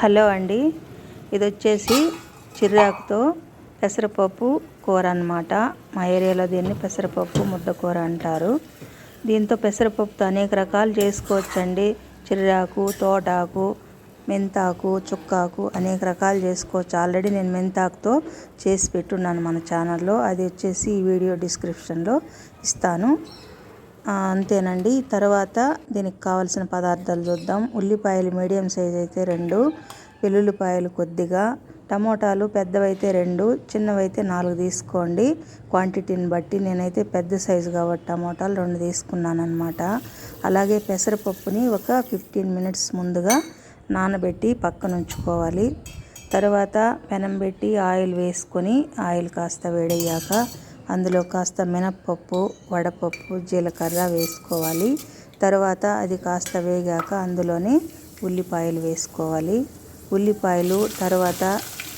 Hello అండి, ఇది వచ్చేసి చిర్రాకుతో పెసరపప్పు కూర అన్నమాట. మా ఏరియాలో దీన్ని పెసరపప్పు ముద్ద కూర అంటారు. దీంతో పెసరపప్పుతో అనేక రకాలు చేసుకోవచ్చండి. చిర్రాకు, తోటాకు, మెంతాకు, చుక్కాకు అనేక రకాలు చేసుకోవచ్చు. ఆల్రెడీ నేను మెంతాకుతో చేసి పెట్టున్నాను మన ఛానల్లో. అది వచ్చేసి ఈ వీడియో డిస్క్రిప్షన్లో ఇస్తాను. అంతేనండి. తర్వాత దీనికి కావాల్సిన పదార్థాలు చూద్దాం. ఉల్లిపాయలు మీడియం సైజ్ అయితే 2, వెల్లుల్లిపాయలు కొద్దిగా, టమోటాలు పెద్దవైతే 2, చిన్నవైతే 4 తీసుకోండి. క్వాంటిటీని బట్టి నేనైతే పెద్ద సైజు కాబట్టి టమోటాలు 2 తీసుకున్నాను అనమాట. అలాగే పెసరపప్పుని ఒక 15 మినిట్స్ ముందుగా నానబెట్టి పక్కన ఉంచుకోవాలి. తర్వాత పెనం పెట్టి ఆయిల్ వేసుకొని ఆయిల్ కాస్త వేడయ్యాక అందులో కాస్త మినప్పప్పు, వడపప్పు, జీలకర్ర వేసుకోవాలి. తర్వాత అది కాస్త వేగాక అందులోనే ఉల్లిపాయలు వేసుకోవాలి. ఉల్లిపాయలు తర్వాత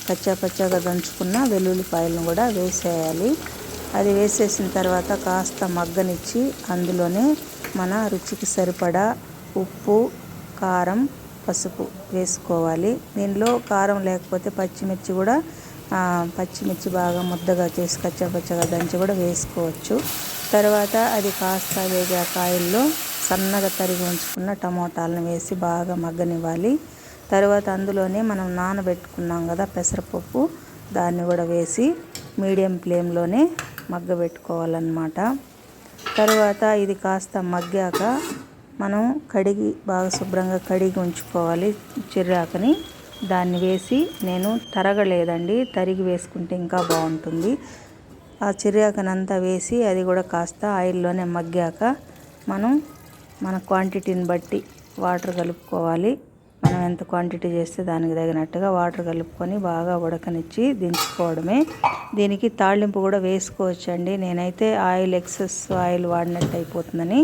కచ్చాపచ్చాగా దంచుకున్న వెల్లుల్లిపాయలను కూడా వేసేయాలి. అది వేసేసిన తర్వాత కాస్త మగ్గనిచ్చి అందులోనే మన రుచికి సరిపడా ఉప్పు, కారం, పసుపు వేసుకోవాలి. దీనిలో కారం లేకపోతే పచ్చిమిర్చి బాగా ముద్దగా చేసి కచ్చాపచ్చగా దంచి కూడా వేసుకోవచ్చు. తర్వాత అది కాస్త వేగాక ఆయిల్లో సన్నగా తరిగి ఉంచుకున్న టమోటాలను వేసి బాగా మగ్గనివ్వాలి. తర్వాత అందులోనే మనం నానబెట్టుకున్నాం కదా పెసరపప్పు, దాన్ని కూడా వేసి మీడియం ఫ్లేమ్లోనే మగ్గబెట్టుకోవాలన్నమాట. తర్వాత ఇది కాస్త మగ్గాక మనం బాగా శుభ్రంగా కడిగి ఉంచుకోవాలి చిర్రాకుని. దాన్ని వేసి నేను తరగలేదండి, తరిగి వేసుకుంటే ఇంకా బాగుంటుంది. ఆ చిర్రాకునంతా వేసి అది కూడా కాస్త ఆయిల్లోనే మగ్గాక మన క్వాంటిటీని బట్టి వాటర్ కలుపుకోవాలి. మనం ఎంత క్వాంటిటీ చేస్తే దానికి తగినట్టుగా వాటర్ కలుపుకొని బాగా ఉడకనిచ్చి దించుకోవడమే. దీనికి తాళింపు కూడా వేసుకోవచ్చండి. నేనైతే ఎక్సెస్ ఆయిల్ వాడినట్టు అయిపోతుందని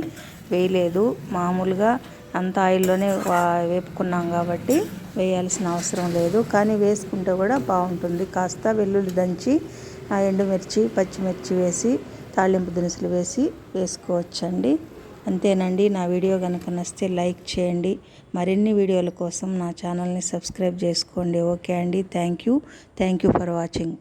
వేయలేదు. మామూలుగా అంత ఆయిల్లోనే వేపుకున్నాం కాబట్టి వేయాల్సిన అవసరం లేదు. కానీ వేసుకుంటే కూడా బాగుంటుంది. కాస్త వెల్లుల్లి దంచి, ఎండుమిర్చి, పచ్చిమిర్చి వేసి తాళింపు దినుసులు వేసి వేసుకోవచ్చండి. అంతేనండి. నా వీడియో కనుక నచ్చితే లైక్ చేయండి. మరిన్ని వీడియోల కోసం నా ఛానల్ని సబ్స్క్రైబ్ చేసుకోండి. ఓకే అండి. Thank you for watching.